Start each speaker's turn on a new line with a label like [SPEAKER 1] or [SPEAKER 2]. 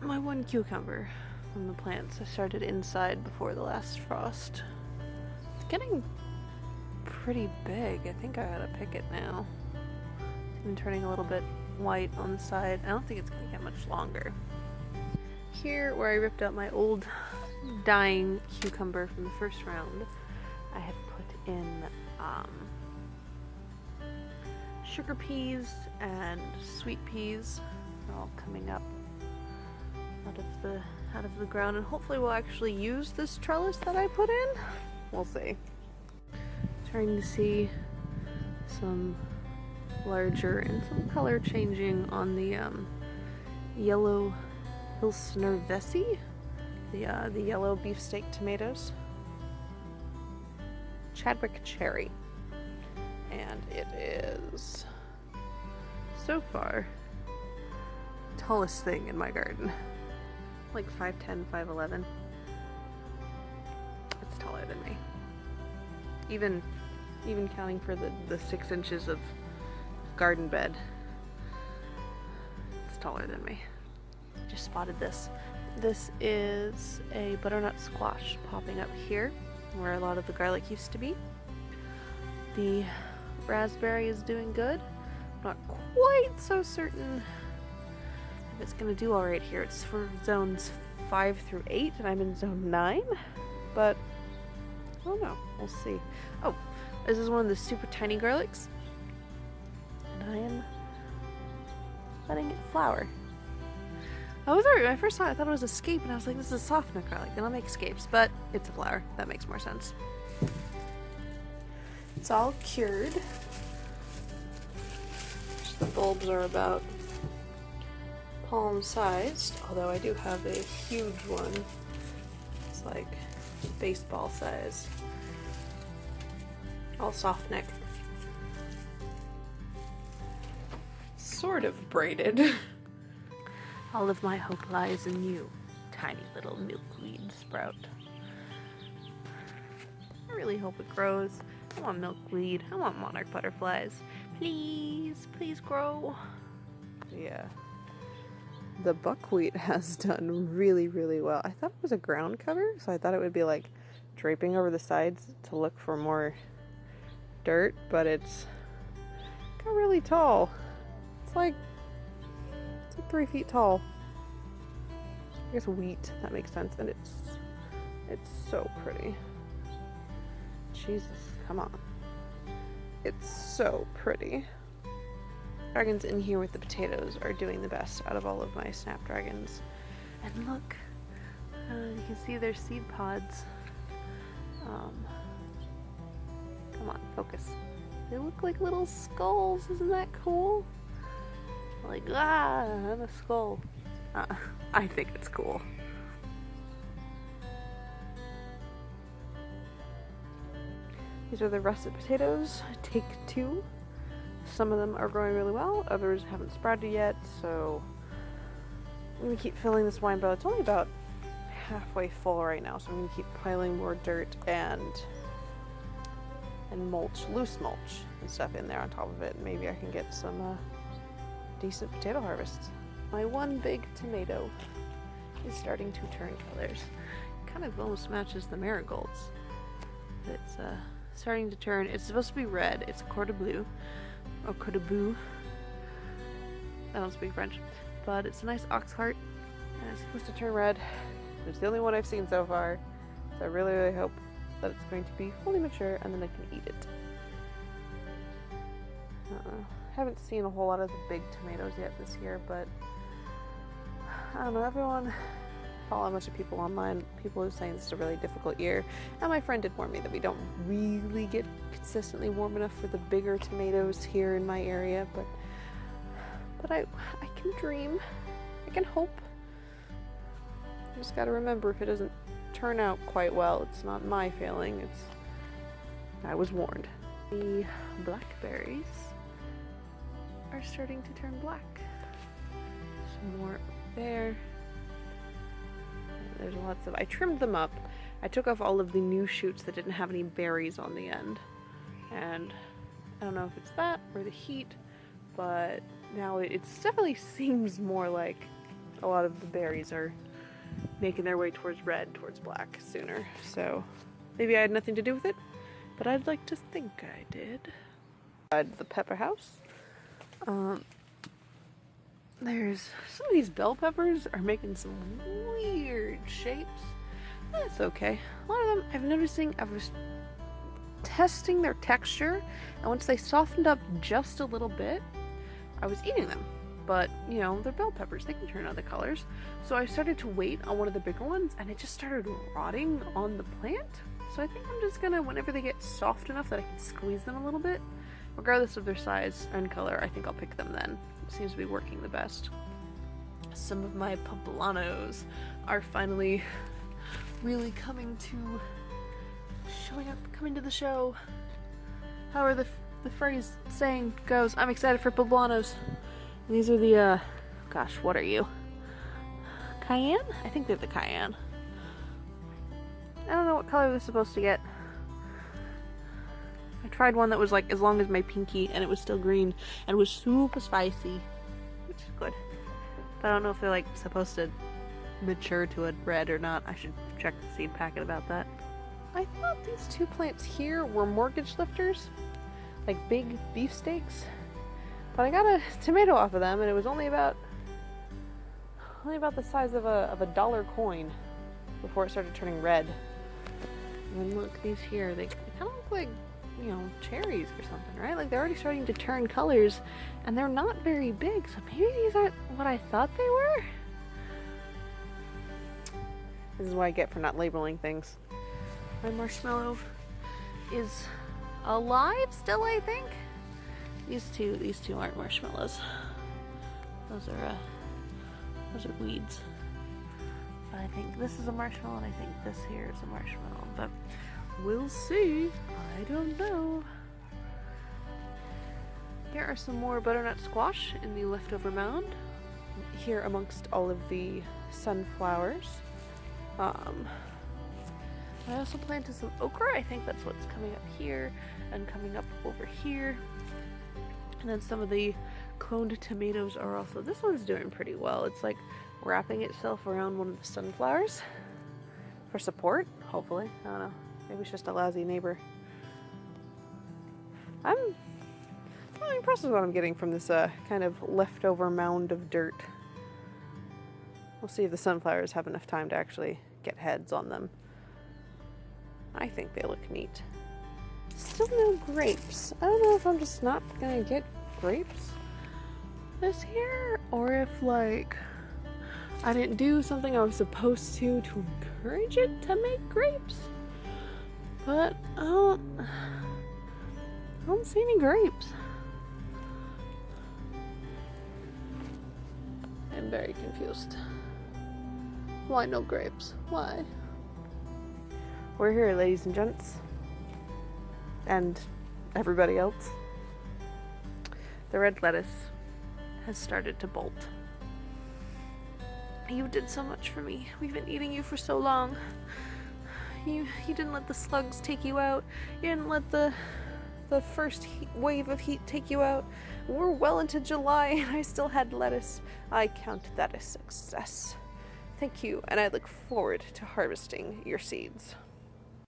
[SPEAKER 1] my one cucumber from the plants I started inside before the last frost. It's getting pretty big. I think I gotta pick it now. It's been turning a little bit white on the side. I don't think it's gonna get much longer. Here, where I ripped out my old dying cucumber from the first round, I have put in sugar peas and sweet peas. They're all coming up out of the ground, and hopefully we'll actually use this trellis that I put in. We'll see. Trying to see some larger and some color changing on the yellow Pilsner Vessi, the yellow beefsteak tomatoes. Chadwick cherry. And it is, so far, tallest thing in my garden. Like 5'10", 5'11". It's taller than me. Even counting for the 6 inches of garden bed, it's taller than me. Just spotted this. This is a butternut squash popping up here where a lot of the garlic used to be. The raspberry is doing good. I'm not quite so certain if it's gonna do alright here. It's for zones 5 through 8 and I'm in zone 9, but I don't know, we'll see. Oh, this is one of the super tiny garlics and I am letting it flower. When I first saw it, I thought it was a scape and I was like, this is a soft neck garlic, then I'll make scapes, but it's a flower. That makes more sense. It's all cured. The bulbs are about palm sized, although I do have a huge one. It's like baseball size. All soft neck. Sort of braided. All of my hope lies in you, tiny little milkweed sprout. I really hope it grows. I want milkweed. I want monarch butterflies. Please, please grow. Yeah. The buckwheat has done really, really well. I thought it was a ground cover, so I thought it would be like draping over the sides to look for more dirt, but it's got really tall. It's like 3 feet tall. I guess wheat, that makes sense, and it's so pretty. Jesus, come on. It's so pretty. Dragons in here with the potatoes are doing the best out of all of my snapdragons. And look, you can see their seed pods. Come on, focus. They look like little skulls, isn't that cool? Like, I'm a skull. I think it's cool. These are the russet potatoes, take 2. Some of them are growing really well, others haven't sprouted yet, so I'm gonna keep filling this wine barrel. It's only about halfway full right now, so I'm gonna keep piling more dirt and mulch, loose mulch and stuff in there on top of it. Maybe I can get some decent potato harvests. My one big tomato is starting to turn colors. Kind of almost matches the marigolds. It's starting to turn. It's supposed to be red. It's a cordon bleu or cordon bleu. I don't speak French, but it's a nice ox heart and it's supposed to turn red. It's the only one I've seen so far, so I really, really hope that it's going to be fully mature and then I can eat it. Haven't seen a whole lot of the big tomatoes yet this year, but I don't know, follow a bunch of people online, people are saying this is a really difficult year, and my friend did warn me that we don't really get consistently warm enough for the bigger tomatoes here in my area, but I can dream, I can hope. I just gotta remember, if it doesn't turn out quite well, it's not my failing, I was warned. The blackberries are starting to turn black. Some more there. There's lots of, I trimmed them up. I took off all of the new shoots that didn't have any berries on the end. And I don't know if it's that or the heat, but now it definitely seems more like a lot of the berries are making their way towards red, towards black sooner. So maybe I had nothing to do with it, but I'd like to think I did. The pepper house. There's some of these bell peppers are making some weird shapes. That's okay. A lot of them I was testing their texture, and once they softened up just a little bit, I was eating them. But, you know, they're bell peppers, they can turn other colors. So I started to wait on one of the bigger ones, and it just started rotting on the plant. So I think I'm just gonna, whenever they get soft enough that I can squeeze them a little bit, regardless of their size and color, I think I'll pick them then. It seems to be working the best. Some of my poblanos are finally really coming to the show. However, the phrase saying goes, I'm excited for poblanos. And these are the, gosh, what are you? Cayenne? I think they're the cayenne. I don't know what color they're supposed to get. I tried one that was like as long as my pinky and it was still green and was super spicy, which is good. But I don't know if they're like supposed to mature to a red or not. I should check the seed packet about that. I thought these two plants here were mortgage lifters, like big beefsteaks, but I got a tomato off of them and it was only about the size of a dollar coin before it started turning red. And look, these here, they kind of look like, you know, cherries or something, right? Like they're already starting to turn colors and they're not very big, so maybe these aren't what I thought they were. This is what I get for not labeling things. My marshmallow is alive still, I think. These two aren't marshmallows. Those are weeds. But I think this is a marshmallow and I think this here is a marshmallow. But we'll see. I don't know. Here are some more butternut squash in the leftover mound. Here amongst all of the sunflowers. I also planted some okra. I think that's what's coming up here and coming up over here. And then some of the cloned tomatoes are also, this one's doing pretty well. It's like wrapping itself around one of the sunflowers for support, hopefully. I don't know. Maybe it's just a lousy neighbor. I'm really impressed with what I'm getting from this kind of leftover mound of dirt. We'll see if the sunflowers have enough time to actually get heads on them. I think they look neat. Still no grapes. I don't know if I'm just not gonna get grapes this year, or if like I didn't do something I was supposed to encourage it to make grapes. But I don't see any grapes. I'm very confused. Why no grapes? Why? We're here, ladies and gents. And everybody else. The red lettuce has started to bolt. You did so much for me. We've been eating you for so long. You didn't let the slugs take you out. You didn't let the first wave of heat take you out. We're well into July and I still had lettuce. I count that a success. Thank you, and I look forward to harvesting your seeds.